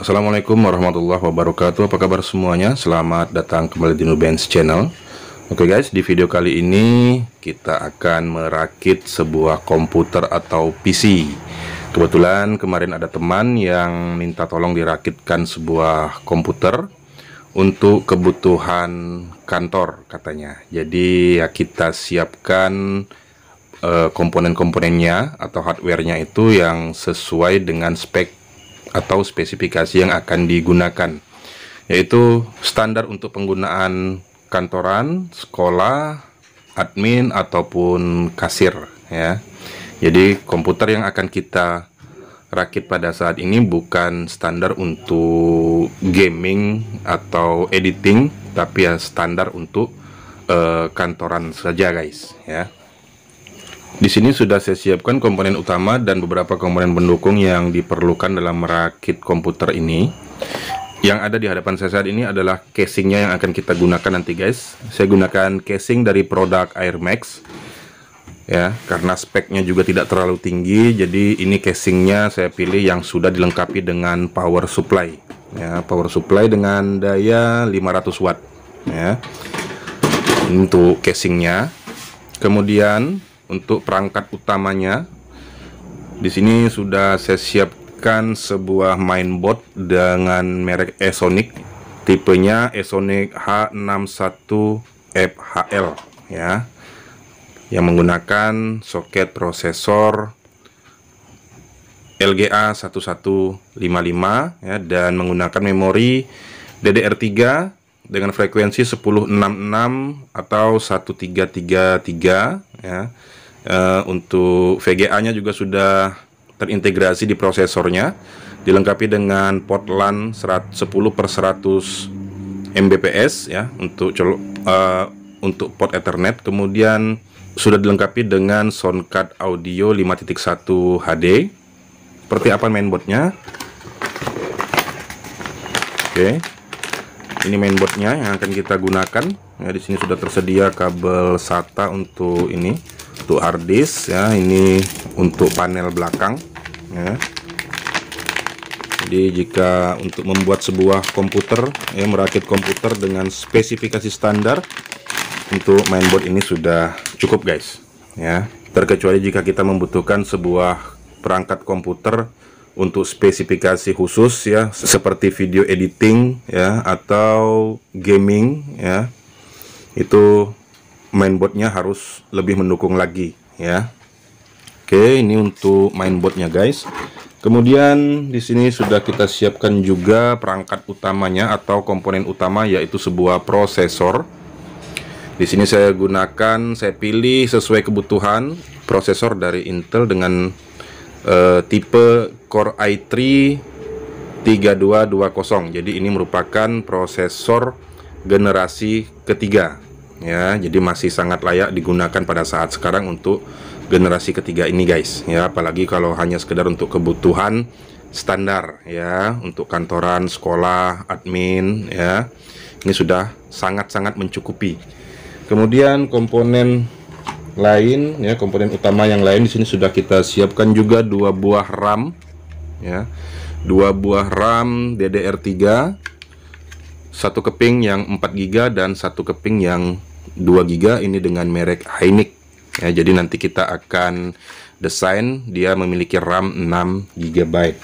Assalamualaikum warahmatullahi wabarakatuh. Apa kabar semuanya? Selamat datang kembali di Nubens Channel. Oke guys, di video kali ini kita akan merakit sebuah komputer atau PC. Kebetulan kemarin ada teman yang minta tolong dirakitkan sebuah komputer untuk kebutuhan kantor katanya. Jadi ya kita siapkan komponen-komponennya atau hardware-nya itu yang sesuai dengan spek atau spesifikasi yang akan digunakan, yaitu standar untuk penggunaan kantoran, sekolah, admin ataupun kasir ya. Jadi komputer yang akan kita rakit pada saat ini bukan standar untuk gaming atau editing, tapi ya standar untuk kantoran saja guys ya. Di sini sudah saya siapkan komponen utama dan beberapa komponen pendukung yang diperlukan dalam merakit komputer ini. Yang ada di hadapan saya saat ini adalah casingnya yang akan kita gunakan nanti guys. Saya gunakan casing dari produk Airmax ya, karena speknya juga tidak terlalu tinggi. Jadi ini casingnya saya pilih yang sudah dilengkapi dengan power supply ya, power supply dengan daya 500 watt ya, untuk casingnya. Kemudian untuk perangkat utamanya, di sini sudah saya siapkan sebuah mainboard dengan merek Esonic, tipenya Esonic H61FHL ya, yang menggunakan soket prosesor LGA 1155 ya, dan menggunakan memori DDR3 dengan frekuensi 1066 atau 1333 ya. Untuk VGA nya juga sudah terintegrasi di prosesornya, dilengkapi dengan port LAN 10/100 Mbps ya, untuk port Ethernet. Kemudian sudah dilengkapi dengan soundcard audio 5.1 HD. Seperti apa mainboardnya? Oke, ini mainboardnya yang akan kita gunakan ya. Di sini sudah tersedia kabel SATA untuk ini, untuk hard disk ya, ini untuk panel belakang ya. Jadi jika untuk membuat sebuah komputer ya, merakit komputer dengan spesifikasi standar, untuk mainboard ini sudah cukup guys ya. Terkecuali jika kita membutuhkan sebuah perangkat komputer untuk spesifikasi khusus ya, seperti video editing ya atau gaming ya, itu mainboardnya harus lebih mendukung lagi ya. Oke, ini untuk mainboardnya guys. Kemudian di sini sudah kita siapkan juga perangkat utamanya atau komponen utama, yaitu sebuah prosesor. Di sini saya pilih sesuai kebutuhan prosesor dari Intel dengan tipe Core i3 3220. Jadi ini merupakan prosesor generasi ketiga ya, jadi masih sangat layak digunakan pada saat sekarang untuk generasi ketiga ini guys ya. Apalagi kalau hanya sekedar untuk kebutuhan standar ya, untuk kantoran, sekolah, admin ya, ini sudah sangat-sangat mencukupi. Kemudian komponen lain ya, komponen utama yang lain di sini sudah kita siapkan juga dua buah RAM ya, dua buah RAM DDR3, satu keping yang 4 GB dan satu keping yang 2 GB, ini dengan merek Hynix ya. Jadi nanti kita akan desain dia memiliki RAM 6 GB.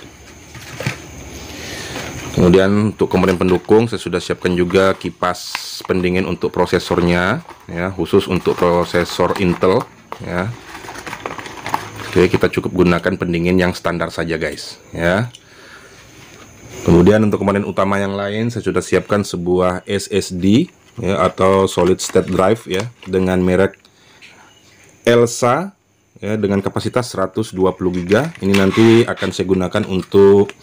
Kemudian untuk komponen pendukung saya sudah siapkan juga kipas pendingin untuk prosesornya ya, khusus untuk prosesor Intel ya. Oke, kita cukup gunakan pendingin yang standar saja guys ya. Kemudian untuk komponen utama yang lain saya sudah siapkan sebuah SSD ya, atau solid state drive ya, dengan merek Elsa ya, dengan kapasitas 120 GB. Ini nanti akan saya gunakan untuk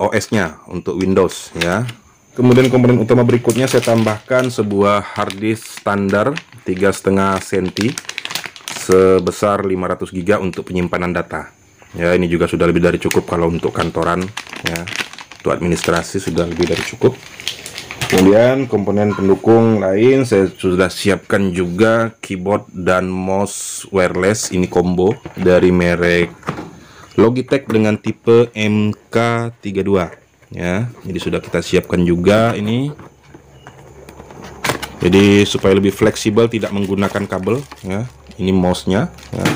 OS-nya, untuk Windows ya. Kemudian komponen utama berikutnya saya tambahkan sebuah hard disk standar 3,5 cm sebesar 500 GB untuk penyimpanan data ya. Ini juga sudah lebih dari cukup kalau untuk kantoran ya, untuk administrasi sudah lebih dari cukup. Kemudian komponen pendukung lain saya sudah siapkan juga keyboard dan mouse wireless, ini combo dari merek Logitech dengan tipe MK32 ya. Jadi sudah kita siapkan juga ini. Jadi supaya lebih fleksibel tidak menggunakan kabel ya. Ini mouse-nya ya.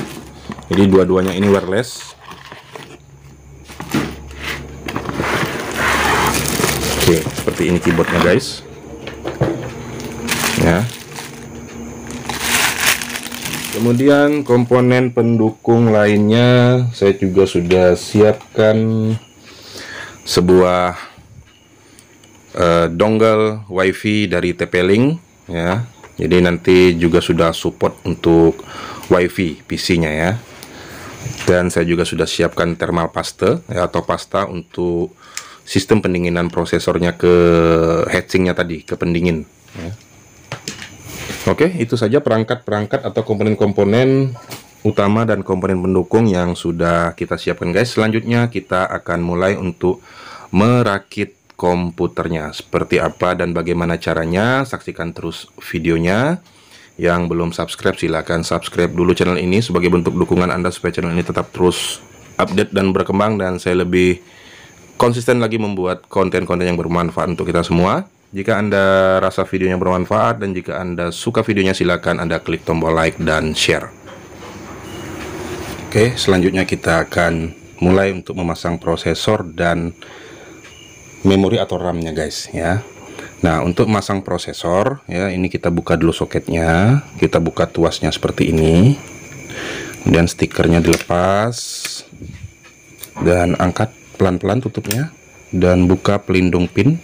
Jadi dua-duanya ini wireless. Oke, seperti ini keyboardnya guys ya. Kemudian komponen pendukung lainnya saya juga sudah siapkan sebuah dongle WiFi dari TP-Link ya. Jadi nanti juga sudah support untuk WiFi PC-nya ya. Dan saya juga sudah siapkan thermal paste ya, atau pasta untuk sistem pendinginan prosesornya ke heatsinknya tadi, ke pendingin ya. Oke, itu saja perangkat-perangkat atau komponen-komponen utama dan komponen pendukung yang sudah kita siapkan guys. Selanjutnya kita akan mulai untuk merakit komputernya. Seperti apa dan bagaimana caranya, saksikan terus videonya. Yang belum subscribe silahkan subscribe dulu channel ini sebagai bentuk dukungan Anda supaya channel ini tetap terus update dan berkembang, dan saya lebih konsisten lagi membuat konten-konten yang bermanfaat untuk kita semua. Jika Anda rasa videonya bermanfaat dan jika Anda suka videonya, silakan Anda klik tombol like dan share. Oke, selanjutnya kita akan mulai untuk memasang prosesor dan memori atau RAM-nya guys ya. Nah, untuk masang prosesor ya, ini kita buka dulu soketnya, kita buka tuasnya seperti ini. Kemudian stikernya dilepas dan angkat pelan-pelan tutupnya dan buka pelindung pin.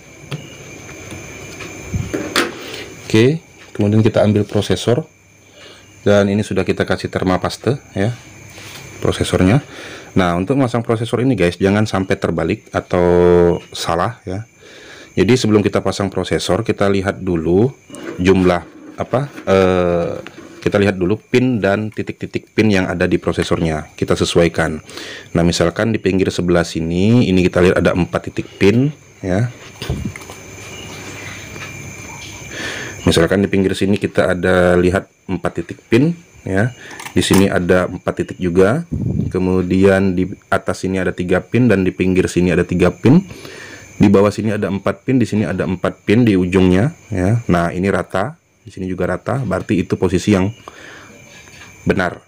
Oke, kemudian kita ambil prosesor dan ini sudah kita kasih thermal paste ya prosesornya. Nah, untuk masang prosesor ini guys, jangan sampai terbalik atau salah ya. Jadi sebelum kita pasang prosesor, kita lihat dulu jumlah kita lihat dulu pin dan titik-titik pin yang ada di prosesornya, kita sesuaikan. Nah, misalkan di pinggir sebelah sini, ini kita lihat ada 4 titik pin ya. Misalkan di pinggir sini kita ada lihat 4 titik pin ya. Di sini ada 4 titik juga. Kemudian di atas sini ada 3 pin dan di pinggir sini ada 3 pin. Di bawah sini ada 4 pin, di sini ada 4 pin di ujungnya ya. Nah, ini rata, di sini juga rata, berarti itu posisi yang benar.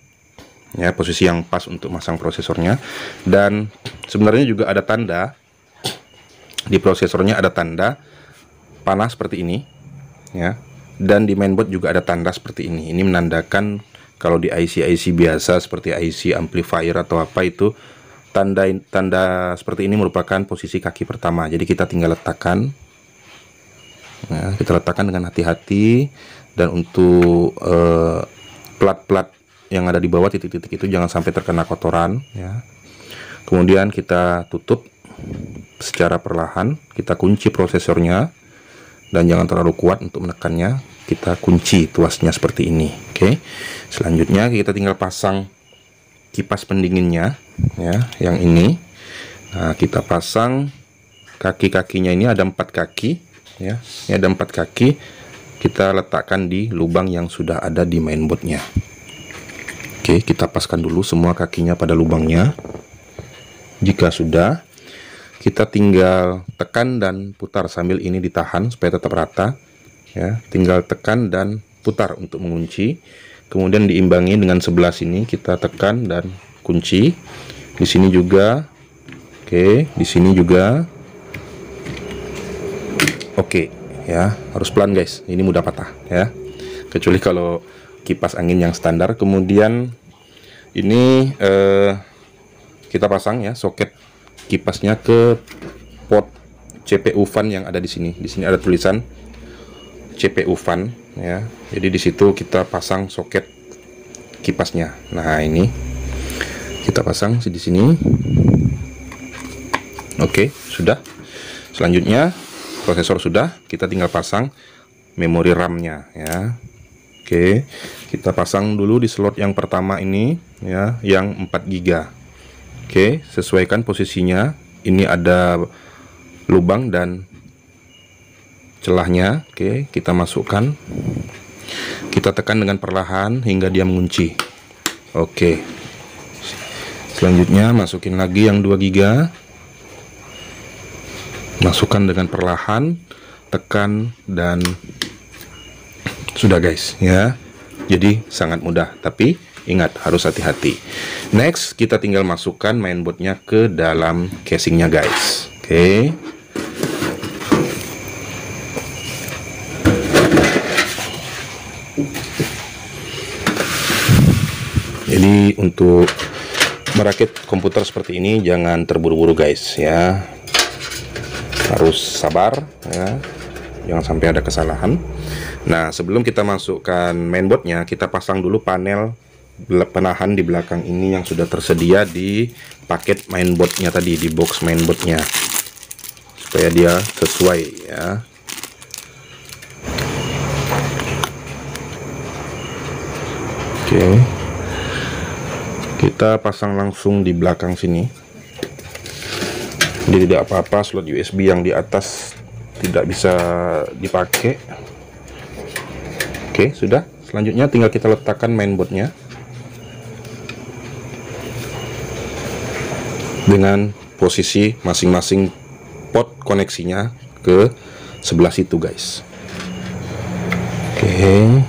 Ya, posisi yang pas untuk masang prosesornya. Dan sebenarnya juga ada tanda di prosesornya, ada tanda panah seperti ini ya, dan di mainboard juga ada tanda seperti ini. Ini menandakan kalau di IC biasa seperti IC amplifier atau apa, itu tanda seperti ini merupakan posisi kaki pertama. Jadi kita tinggal letakkan ya, kita letakkan dengan hati-hati. Dan untuk plat-plat yang ada di bawah titik-titik itu jangan sampai terkena kotoran ya. Kemudian kita tutup secara perlahan, kita kunci prosesornya. Dan jangan terlalu kuat untuk menekannya, kita kunci tuasnya seperti ini. Oke, selanjutnya kita tinggal pasang kipas pendinginnya ya, yang ini. Nah, kita pasang kaki-kakinya, ini ada 4 kaki ya, ini ada 4 kaki, kita letakkan di lubang yang sudah ada di mainboardnya. Oke, kita paskan dulu semua kakinya pada lubangnya. Jika sudah, kita tinggal tekan dan putar sambil ini ditahan supaya tetap rata ya. Tinggal tekan dan putar untuk mengunci. Kemudian diimbangi dengan sebelah sini, kita tekan dan kunci. Di sini juga. Oke, di sini juga. Oke ya, harus pelan guys, ini mudah patah ya. Kecuali kalau kipas angin yang standar. Kemudian ini kita pasang ya soket kipasnya ke port CPU fan yang ada di sini. Di sini ada tulisan CPU fan ya. Jadi di situ kita pasang soket kipasnya. Nah, ini kita pasang di sini. Oke, sudah. Selanjutnya prosesor sudah, kita tinggal pasang memori RAM-nya ya. Oke, kita pasang dulu di slot yang pertama ini ya, yang 4 GB. Oke, sesuaikan posisinya. Ini ada lubang dan celahnya. Oke, kita masukkan. Kita tekan dengan perlahan hingga dia mengunci. Oke. Selanjutnya masukin lagi yang 2 GB. Masukkan dengan perlahan, tekan, dan sudah guys ya. Jadi sangat mudah, tapi ingat harus hati-hati. Next, kita tinggal masukkan mainboardnya ke dalam casingnya guys. Oke. Jadi untuk merakit komputer seperti ini jangan terburu-buru guys ya, harus sabar ya, jangan sampai ada kesalahan. Nah, sebelum kita masukkan mainboardnya, kita pasang dulu panel penahan di belakang ini yang sudah tersedia di paket mainboardnya tadi, di box mainboardnya, supaya dia sesuai ya. Oke, kita pasang langsung di belakang sini. Jadi tidak apa-apa slot USB yang di atas tidak bisa dipakai. Oke, sudah. Selanjutnya tinggal kita letakkan mainboardnya dengan posisi masing-masing port koneksinya ke sebelah situ guys. Oke.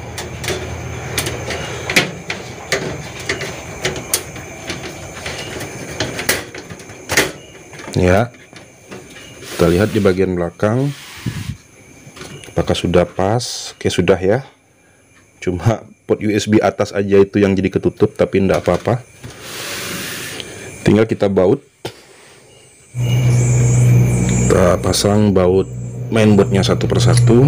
Ya, kita lihat di bagian belakang apakah sudah pas. Oke, sudah ya. Cuma port USB atas aja itu yang jadi ketutup, tapi enggak apa-apa, tinggal kita baut. Kita pasang baut mainboardnya satu persatu.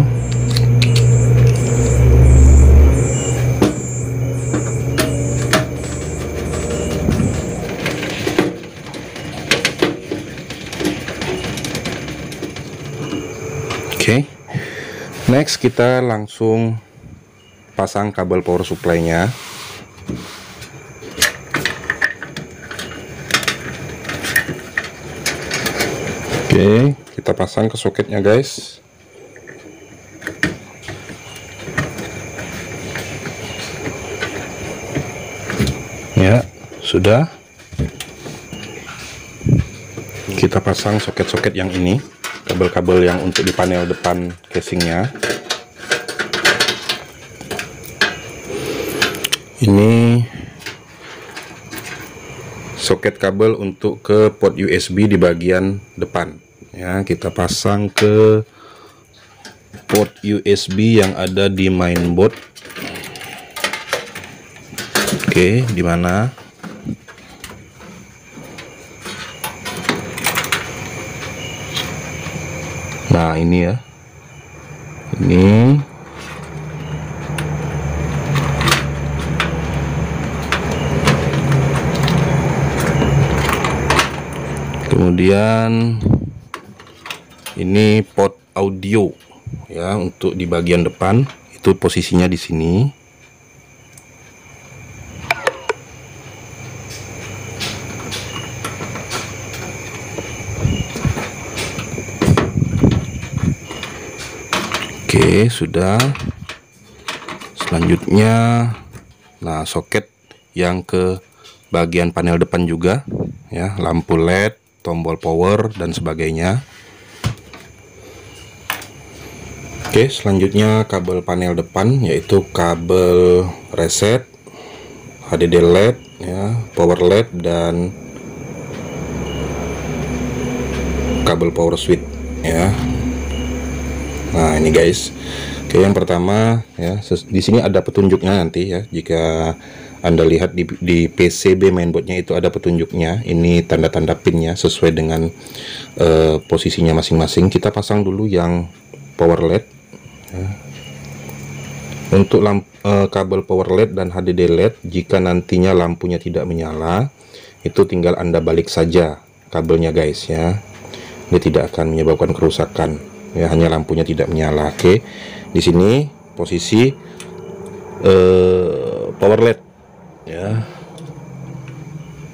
Oke, next kita langsung pasang kabel power supply-nya. Oke, kita pasang ke soketnya guys. Ya, sudah. Kita pasang soket-soket yang ini, kabel-kabel yang untuk di panel depan casingnya. Ini soket kabel untuk ke port USB di bagian depan ya. Kita pasang ke port USB yang ada di mainboard. Oke, di mana? Nah, ini ya. Ini kemudian ini port audio ya, untuk di bagian depan itu posisinya di sini. Oke, sudah. Selanjutnya, nah, soket yang ke bagian panel depan juga ya, lampu LED, tombol power dan sebagainya. Oke, selanjutnya kabel panel depan yaitu kabel reset, HDD LED ya, power LED dan kabel power switch ya. Nah, ini guys. Oke, yang pertama ya, di sini ada petunjuknya nanti ya. Jika Anda lihat di PCB mainboardnya itu ada petunjuknya. Ini tanda-tanda pinnya sesuai dengan posisinya masing-masing. Kita pasang dulu yang power LED ya. Untuk kabel power LED dan HDD LED, jika nantinya lampunya tidak menyala, itu tinggal Anda balik saja kabelnya guys ya. Dia tidak akan menyebabkan kerusakan ya, hanya lampunya tidak menyala. Oke, di sini posisi power LED ya,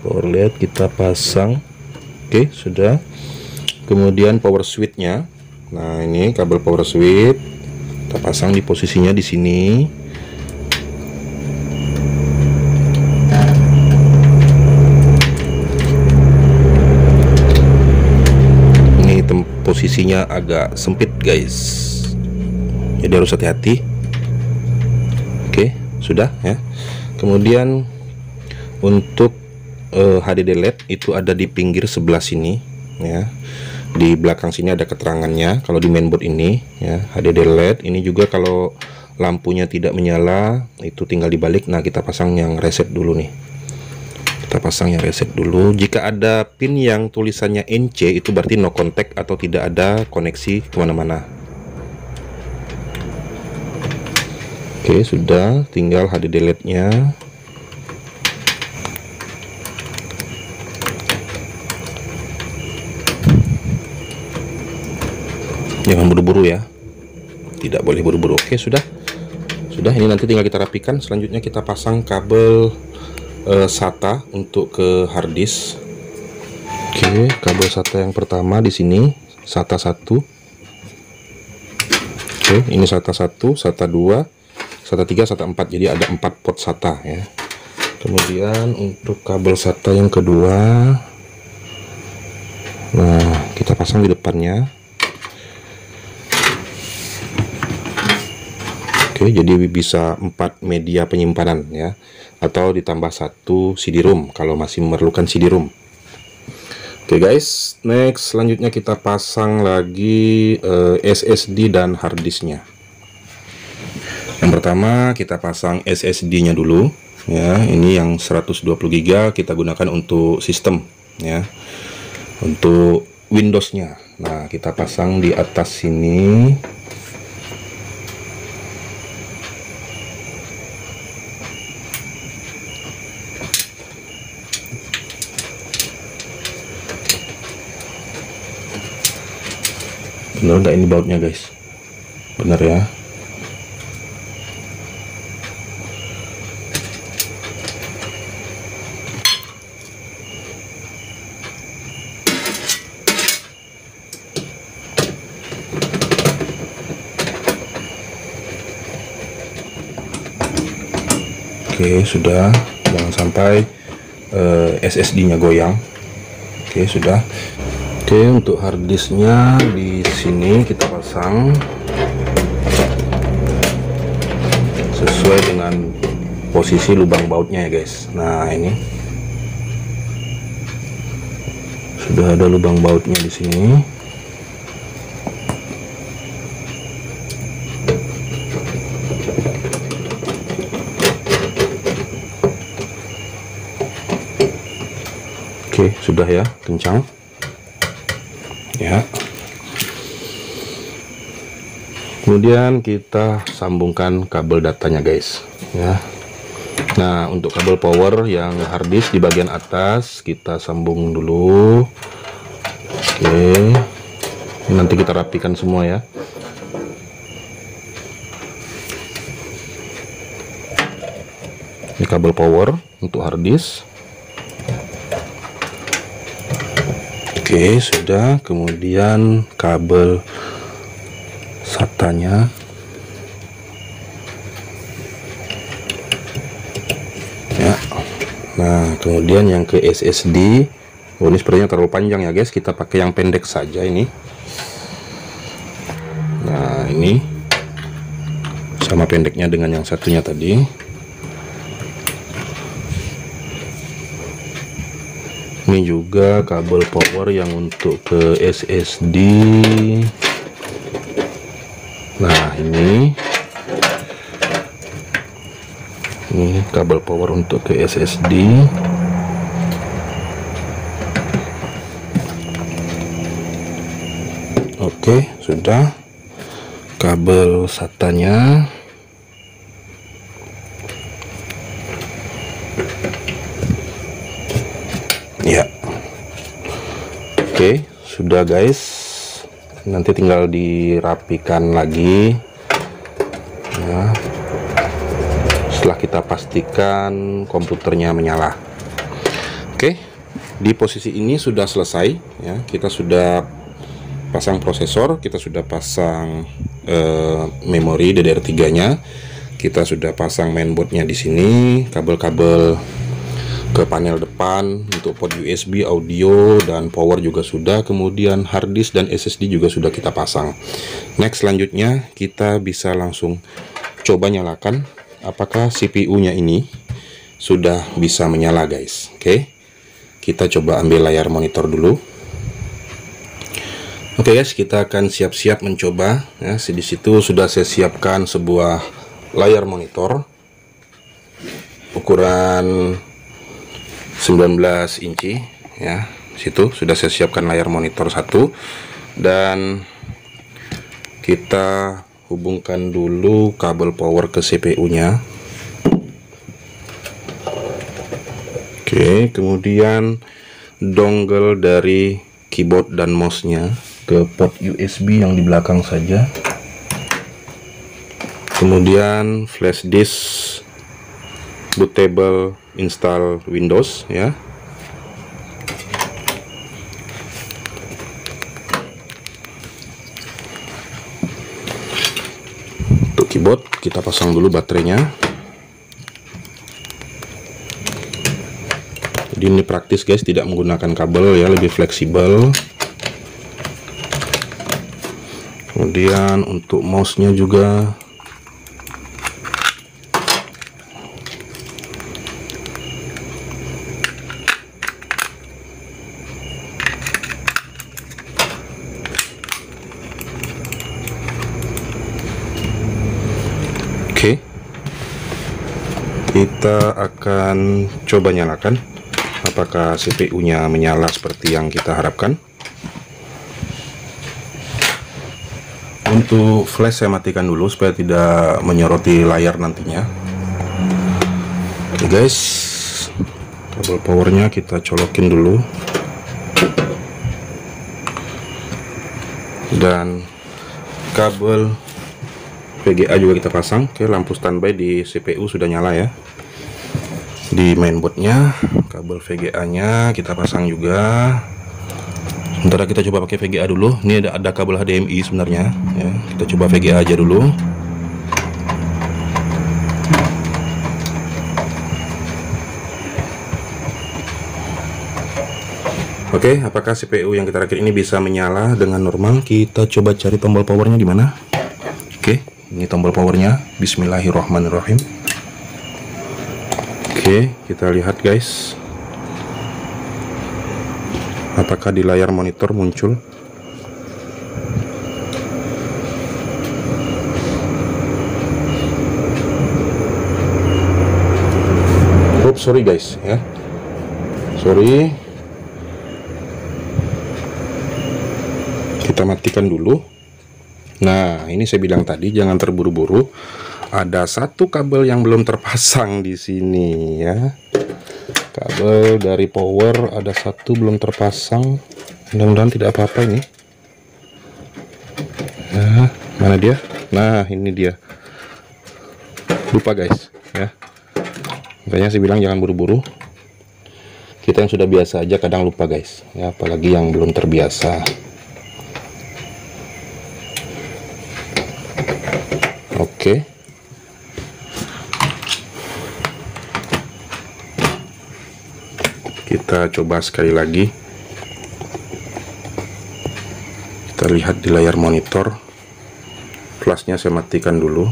power LED kita pasang. Oke, sudah. Kemudian power switch-nya, nah ini kabel power switch kita pasang di posisinya di sini. posisinya agak sempit guys, jadi harus hati-hati. Oke, sudah ya. Kemudian untuk HDD LED itu ada di pinggir sebelah sini ya. Di belakang sini ada keterangannya kalau di mainboard ini ya. HDD LED ini juga kalau lampunya tidak menyala itu tinggal dibalik. Nah, kita pasang yang reset dulu nih. Kita pasang yang reset dulu. Jika ada pin yang tulisannya NC itu berarti no contact atau tidak ada koneksi kemana-mana. Oke, sudah, tinggal HDD LED-nya. Jangan buru-buru ya, tidak boleh buru-buru. Oke, sudah, ini nanti tinggal kita rapikan. Selanjutnya kita pasang kabel SATA untuk ke harddisk. Oke, kabel SATA yang pertama di sini SATA 1. Oke, ini SATA 1, SATA 2, SATA 3, SATA 4. Jadi ada 4 port SATA ya. Kemudian untuk kabel SATA yang kedua, nah kita pasang di depannya. Oke, jadi bisa 4 media penyimpanan ya, atau ditambah 1 CD-ROM kalau masih memerlukan CD-ROM. Oke guys, next selanjutnya kita pasang lagi SSD dan harddisknya. Yang pertama kita pasang SSD-nya dulu ya. Ini yang 120 GB kita gunakan untuk sistem ya, untuk Windows-nya. Nah, kita pasang di atas sini. Bener nggak ini bautnya guys? Bener ya. Oke, sudah, jangan sampai SSD-nya goyang. Oke, sudah. Oke, untuk harddisknya di sini kita pasang sesuai dengan posisi lubang bautnya ya guys. Nah, ini sudah ada lubang bautnya di sini. Oke, sudah ya, kencang ya. Kemudian kita sambungkan kabel datanya guys ya. Nah, untuk kabel power yang harddisk di bagian atas kita sambung dulu. Oke, nanti kita rapikan semua ya. Ini kabel power untuk harddisk. Oke, sudah. Kemudian kabel SATA-nya. Ya. Nah, kemudian yang ke SSD. Oh, ini sepertinya terlalu panjang ya guys. Kita pakai yang pendek saja ini. Nah, ini sama pendeknya dengan yang satunya tadi. Ini juga kabel power yang untuk ke SSD. Nah, ini kabel power untuk ke SSD. Oke, sudah. Kabel SATA-nya. Ya, oke, sudah guys. Nanti tinggal dirapikan lagi ya, setelah kita pastikan komputernya menyala. Oke, di posisi ini sudah selesai ya. Kita sudah pasang prosesor, kita sudah pasang memori DDR3 nya, kita sudah pasang mainboardnya di sini, kabel-kabel ke panel depan. Untuk port USB, audio, dan power juga sudah. Kemudian hard disk dan SSD juga sudah kita pasang. Next, selanjutnya kita bisa langsung coba nyalakan apakah CPU nya ini sudah bisa menyala, guys. Oke, kita coba ambil layar monitor dulu. Oke guys, kita akan siap-siap mencoba ya. Di situ sudah saya siapkan sebuah layar monitor ukuran 19 inci ya. Situ sudah saya siapkan layar monitor satu, dan kita hubungkan dulu kabel power ke CPU-nya. Oke, kemudian dongle dari keyboard dan mouse-nya ke port USB yang di belakang saja. Kemudian flash disk, bootable, install Windows ya. Untuk keyboard kita pasang dulu baterainya. Jadi ini praktis guys, tidak menggunakan kabel ya, lebih fleksibel. Kemudian untuk mouse-nya juga oke. Kita akan coba nyalakan apakah CPU-nya menyala seperti yang kita harapkan. Untuk flash saya matikan dulu supaya tidak menyoroti layar nantinya. Oke guys, kabel powernya kita colokin dulu, dan kabel VGA juga kita pasang. Oke, lampu standby di CPU sudah nyala ya. Di mainboardnya kabel VGA nya kita pasang juga. Sementara kita coba pakai VGA dulu. Ini ada kabel HDMI sebenarnya ya. Kita coba VGA aja dulu. Oke, apakah CPU yang kita rakit ini bisa menyala dengan normal? Kita coba cari tombol powernya di mana. Oke, ini tombol powernya. Bismillahirrahmanirrahim. Oke, kita lihat guys, apakah di layar monitor muncul. Oops, sorry guys ya, sorry. Kita matikan dulu. Nah, ini saya bilang tadi jangan terburu-buru. Ada satu kabel yang belum terpasang di sini ya. Kabel dari power ada satu belum terpasang. Mudah-mudahan tidak apa-apa ini. Nah, mana dia? Nah, ini dia. Lupa guys ya. Makanya saya bilang jangan buru-buru. Kita yang sudah biasa aja kadang lupa guys ya, apalagi yang belum terbiasa. Oke. Kita coba sekali lagi. Kita lihat di layar monitor. Flashnya saya matikan dulu.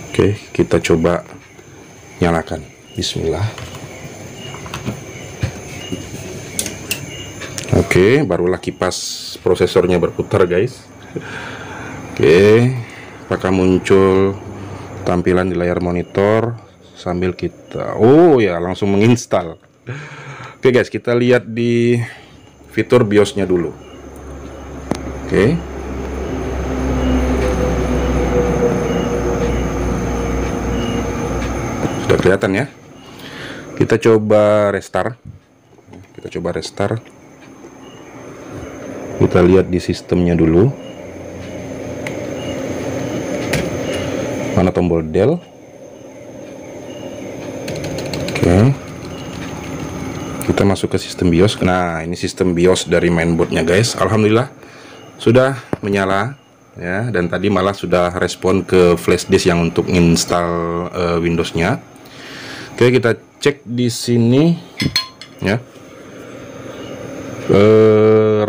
Oke, kita coba nyalakan. Bismillah. Oke, barulah kipas prosesornya berputar guys. Oke, apakah muncul tampilan di layar monitor sambil kita, oh ya, langsung menginstal. Oke guys, kita lihat di fitur BIOS-nya dulu. Oke. Sudah kelihatan ya. Kita coba restart. Kita lihat di sistemnya dulu. Mana tombol del? Oke. Kita masuk ke sistem BIOS. Nah, ini sistem BIOS dari mainboardnya guys. Alhamdulillah sudah menyala ya, dan tadi malah sudah respon ke flash disk yang untuk install Windowsnya. Oke, kita cek di sini ya.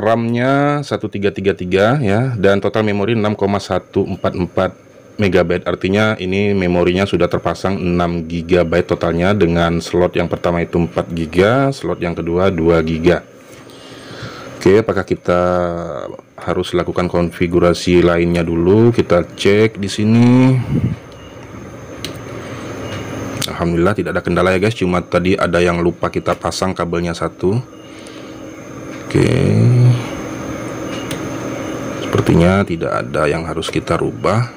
RAM-nya 1333 ya, dan total memori 6,144 MB. Artinya ini memorinya sudah terpasang 6 GB totalnya, dengan slot yang pertama itu 4 GB, slot yang kedua 2 GB. Oke, apakah kita harus lakukan konfigurasi lainnya dulu? Kita cek di sini. Alhamdulillah tidak ada kendala ya guys, cuma tadi ada yang lupa kita pasang kabelnya satu. Oke, sepertinya tidak ada yang harus kita rubah.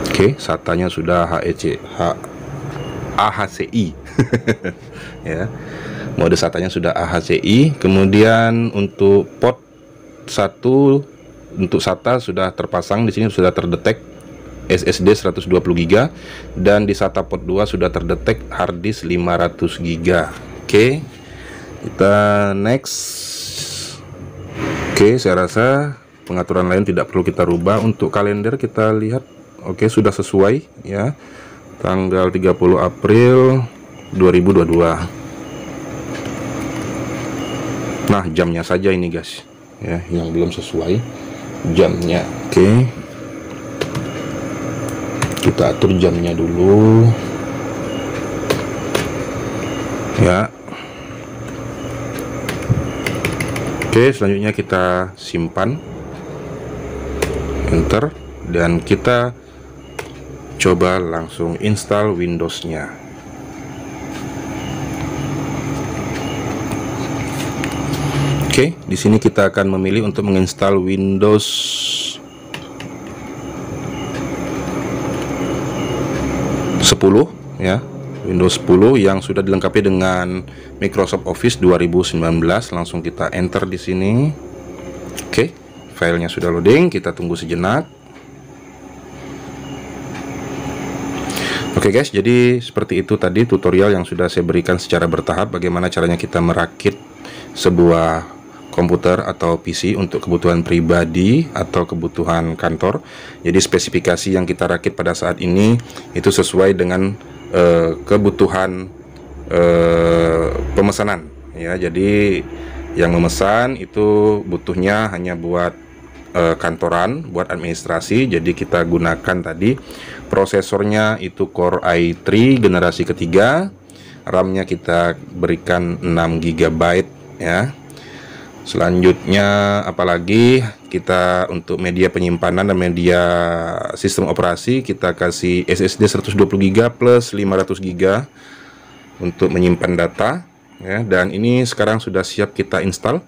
Oke, SATA-nya sudah AHCI ya, mode SATA-nya sudah AHCI. Kemudian untuk port 1 untuk SATA sudah terpasang, di sini sudah terdetek SSD 120 GB, dan di SATA port 2 sudah terdetek hard disk 500 GB. Oke, kita next. Oke, saya rasa pengaturan lain tidak perlu kita rubah. Untuk kalender kita lihat, oke, sudah sesuai ya, tanggal 30 April 2022. Nah, jamnya saja ini guys ya yang belum sesuai jamnya. Oke, kita atur jamnya dulu ya. Oke, selanjutnya kita simpan, enter, dan kita coba langsung install Windows-nya. Oke, di sini kita akan memilih untuk menginstal Windows 10 ya, Windows 10 yang sudah dilengkapi dengan Microsoft Office 2019. Langsung kita enter di sini. Oke, filenya sudah loading, kita tunggu sejenak. Oke guys, jadi seperti itu tadi tutorial yang sudah saya berikan secara bertahap bagaimana caranya kita merakit sebuah komputer atau PC untuk kebutuhan pribadi atau kebutuhan kantor. Jadi spesifikasi yang kita rakit pada saat ini itu sesuai dengan kebutuhan pemesanan ya. Jadi yang memesan itu butuhnya hanya buat kantoran, buat administrasi. Jadi kita gunakan tadi prosesornya itu Core i3 generasi ketiga, RAM-nya kita berikan 6 GB ya. Selanjutnya apalagi kita untuk media penyimpanan dan media sistem operasi kita kasih SSD 120 GB plus 500 GB untuk menyimpan data ya. Dan ini sekarang sudah siap kita install.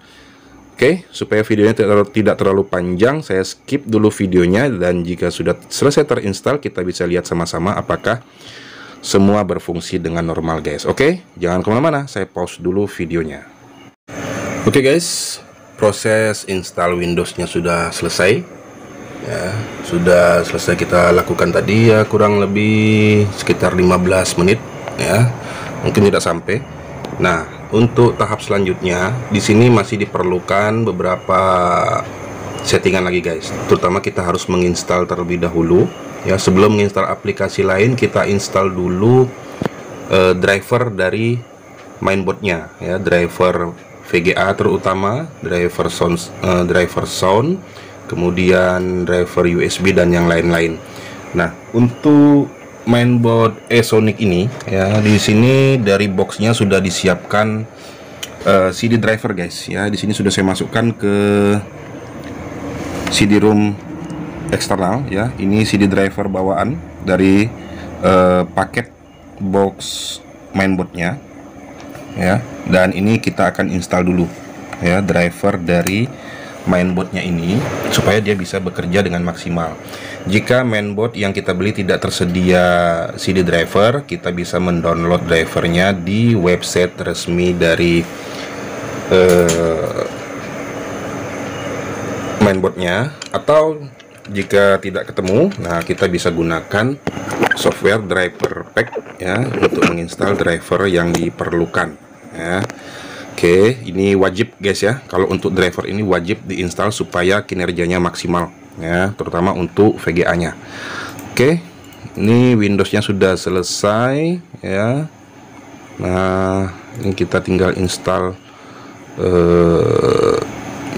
Oke, supaya videonya tidak terlalu panjang, saya skip dulu videonya, dan jika sudah selesai terinstall kita bisa lihat sama-sama apakah semua berfungsi dengan normal guys. Oke, jangan kemana-mana, saya pause dulu videonya. Oke guys, proses install Windows-nya sudah selesai ya, sudah selesai kita lakukan tadi ya, kurang lebih sekitar 15 menit ya, mungkin tidak sampai. Nah, untuk tahap selanjutnya di sini masih diperlukan beberapa settingan lagi guys. Terutama kita harus menginstal terlebih dahulu ya, sebelum menginstal aplikasi lain kita install dulu driver dari mainboardnya ya, driver VGA terutama, driver sound, kemudian driver USB dan yang lain-lain. Nah, untuk mainboard Sonic ini ya, di sini dari boxnya sudah disiapkan CD driver guys ya. Di sini sudah saya masukkan ke CD-ROM eksternal ya. Ini CD driver bawaan dari paket box mainboardnya ya, dan ini kita akan install dulu ya driver dari mainboardnya ini supaya dia bisa bekerja dengan maksimal. Jika mainboard yang kita beli tidak tersedia CD driver, kita bisa mendownload drivernya di website resmi dari mainboardnya, atau Jika tidak ketemu, nah kita bisa gunakan software driver pack ya untuk menginstal driver yang diperlukan ya. Oke, ini wajib guys ya. Kalau untuk driver ini wajib diinstal supaya kinerjanya maksimal ya, terutama untuk VGA-nya. Oke, ini Windows-nya sudah selesai ya. Nah, ini kita tinggal install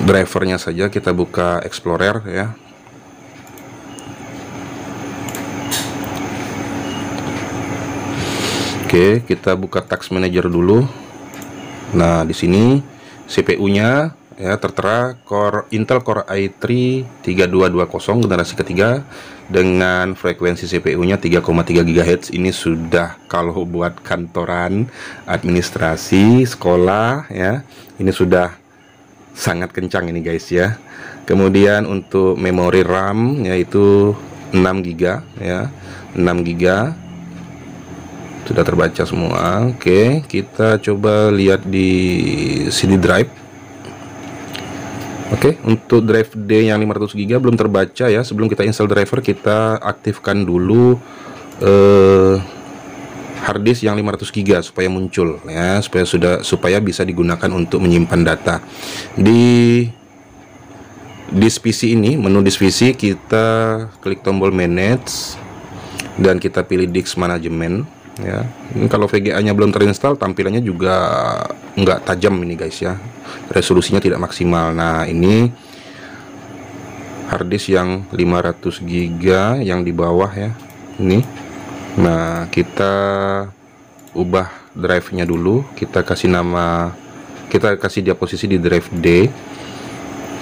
drivernya saja. Kita buka Explorer ya. Oke, kita buka Task Manager dulu. Nah, di sini CPU-nya ya tertera Intel Core i3 3220 generasi ketiga dengan frekuensi CPU-nya 3,3 GHz. Ini sudah kalau buat kantoran, administrasi, sekolah ya, ini sudah sangat kencang ini guys ya. Kemudian untuk memori RAM yaitu 6 GB ya, 6 GB sudah terbaca semua. Oke, kita coba lihat di CD drive. Oke, untuk drive D yang 500 GB belum terbaca ya. Sebelum kita install driver, kita aktifkan dulu harddisk yang 500 GB supaya muncul ya, supaya bisa digunakan untuk menyimpan data. Di disk PC ini, menu disk PC, kita klik tombol manage dan kita pilih disk management ya. Ini kalau VGA-nya belum terinstall, tampilannya juga nggak tajam ini guys ya, resolusinya tidak maksimal. Nah, ini harddisk yang 500 GB yang di bawah ya ini. Nah, kita ubah drive-nya dulu, kita kasih nama, kita kasih dia posisi di drive D.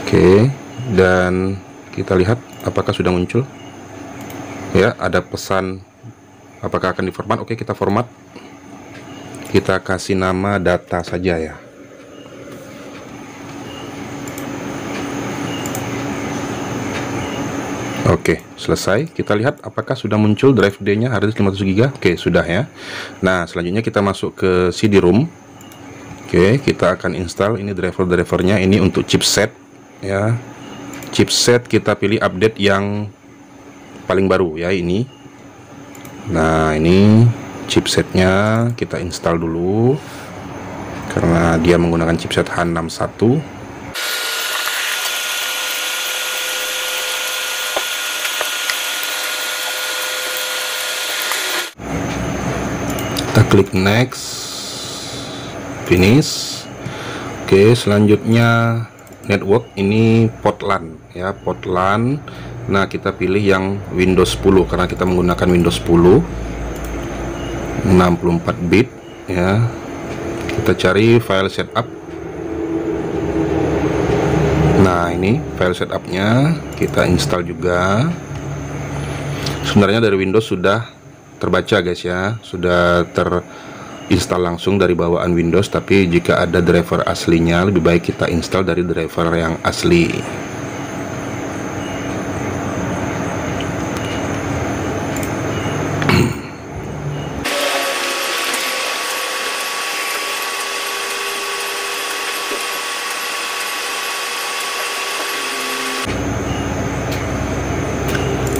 Oke, dan kita lihat apakah sudah muncul ya, ada pesan apakah akan diformat. Oke, kita format, kita kasih nama data saja ya. Oke, selesai. Kita lihat apakah sudah muncul drive D nya harddisk 500 GB. Oke, sudah ya. Nah, selanjutnya kita masuk ke CD-ROM. Oke, kita akan install ini drivernya. Ini untuk chipset ya. Chipset kita pilih update yang paling baru ya ini. Nah, ini chipsetnya kita install dulu karena dia menggunakan chipset H61. Kita klik next, finish. Oke, selanjutnya network, ini port LAN ya, port LAN. Nah, kita pilih yang Windows 10 karena kita menggunakan Windows 10 64 bit ya. Kita cari file setup. Nah, ini file setupnya kita install juga. Sebenarnya dari Windows sudah terbaca guys ya, sudah terinstall langsung dari bawaan Windows, tapi jika ada driver aslinya lebih baik kita install dari driver yang asli.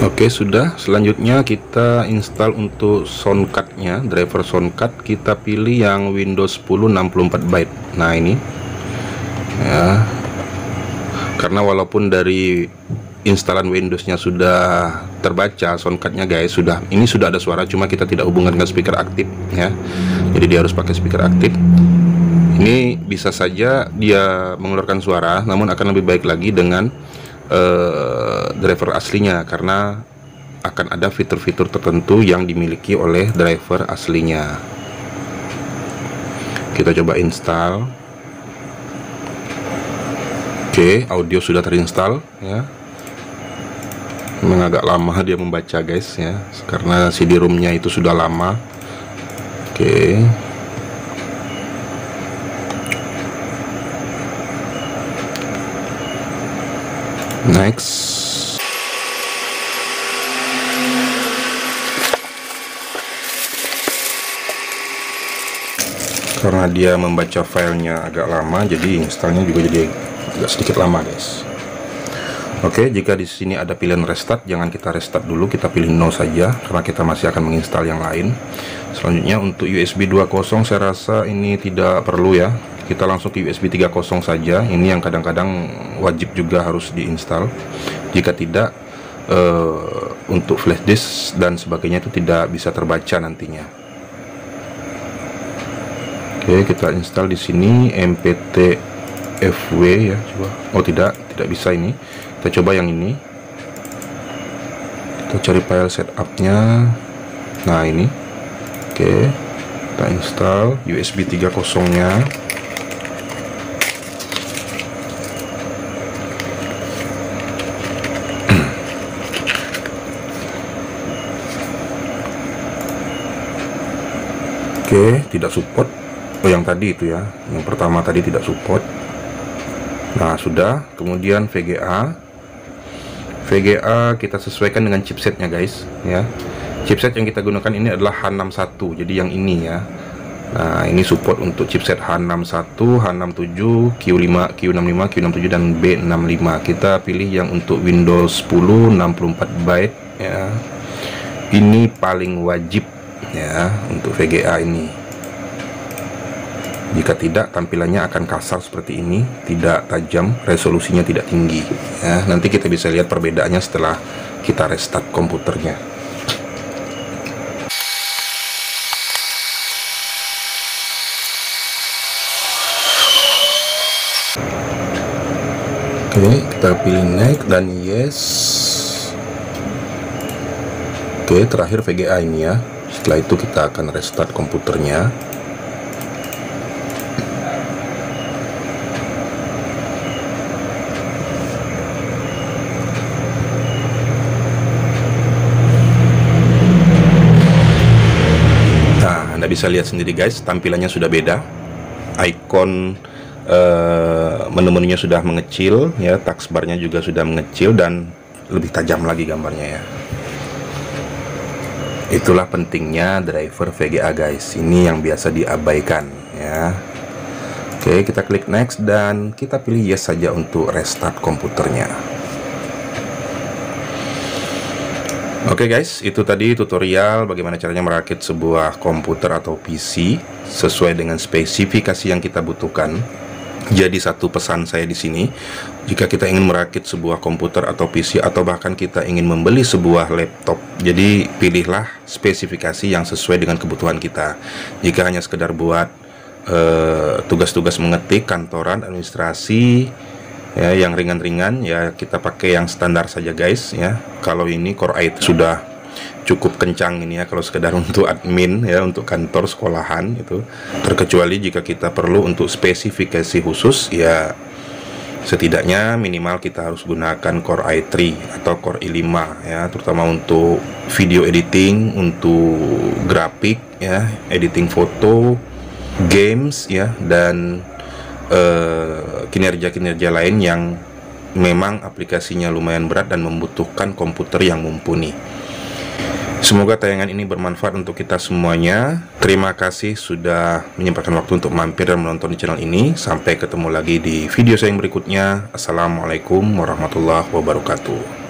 Oke, sudah. Selanjutnya kita install untuk soundcard-nya, driver soundcard. Kita pilih yang Windows 10 64 byte. Nah, ini ya, karena walaupun dari instalan Windows-nya sudah terbaca soundcard-nya guys, ini sudah ada suara, cuma kita tidak hubungkan dengan speaker aktif ya, jadi dia harus pakai speaker aktif. Ini bisa saja dia mengeluarkan suara, namun akan lebih baik lagi dengan driver aslinya karena akan ada fitur-fitur tertentu yang dimiliki oleh driver aslinya. Kita coba install. Oke, audio sudah terinstall ya. Memang agak lama dia membaca guys ya, karena CD-ROM-nya itu sudah lama. Oke. Next. Karena dia membaca filenya agak lama, jadi installnya juga jadi agak sedikit lama guys. Oke, jika di sini ada pilihan restart, jangan kita restart dulu, kita pilih no saja karena kita masih akan menginstal yang lain. Selanjutnya untuk USB 2.0 saya rasa ini tidak perlu ya. Kita langsung ke USB 3.0 saja. Ini yang kadang-kadang wajib juga harus diinstal. Jika tidak, untuk flash disk dan sebagainya itu tidak bisa terbaca nantinya. Oke, kita install di sini mptfw ya, coba. Oh tidak bisa ini. Kita coba yang ini. Kita cari file setupnya. Nah ini. Oke, kita install USB 3.0 nya. Oke, tidak support. Oh, yang tadi itu ya, yang pertama tadi tidak support. Nah sudah. Kemudian VGA kita sesuaikan dengan chipsetnya guys ya. Chipset yang kita gunakan ini adalah H61, jadi yang ini ya. Nah ini support untuk chipset H61, H67, Q5, Q65, Q67 dan B65. Kita pilih yang untuk Windows 10 64 byte ya. Ini paling wajib ya untuk VGA ini. Jika tidak, tampilannya akan kasar seperti ini, tidak tajam, resolusinya tidak tinggi ya. Nanti kita bisa lihat perbedaannya setelah kita restart komputernya. Oke, kita pilih next dan yes. Oke, terakhir VGA ini ya. Setelah itu kita akan restart komputernya. Nah, Anda bisa lihat sendiri guys, tampilannya sudah beda. Icon menu-menunya sudah mengecil ya, taskbarnya juga sudah mengecil dan lebih tajam lagi gambarnya ya. Itulah pentingnya driver VGA guys, ini yang biasa diabaikan ya. Oke, kita klik next dan kita pilih yes saja untuk restart komputernya. Oke guys, itu tadi tutorial bagaimana caranya merakit sebuah komputer atau PC sesuai dengan spesifikasi yang kita butuhkan. Jadi satu pesan saya di sini, jika kita ingin merakit sebuah komputer atau PC atau bahkan kita ingin membeli sebuah laptop, jadi pilihlah spesifikasi yang sesuai dengan kebutuhan kita. Jika hanya sekedar buat tugas-tugas mengetik, kantoran, administrasi ya, yang ringan-ringan ya, kita pakai yang standar saja guys ya. Kalau ini Core i3 sudah cukup kencang ini ya, kalau sekedar untuk admin ya, untuk kantor sekolahan itu. Terkecuali jika kita perlu untuk spesifikasi khusus ya, setidaknya minimal kita harus gunakan Core i3 atau Core i5 ya, terutama untuk video editing, untuk grafik ya, editing foto, games ya, dan kinerja-kinerja lain yang memang aplikasinya lumayan berat dan membutuhkan komputer yang mumpuni. Semoga tayangan ini bermanfaat untuk kita semuanya. Terima kasih sudah menyempatkan waktu untuk mampir dan menonton di channel ini. Sampai ketemu lagi di video saya yang berikutnya. Assalamualaikum warahmatullahi wabarakatuh.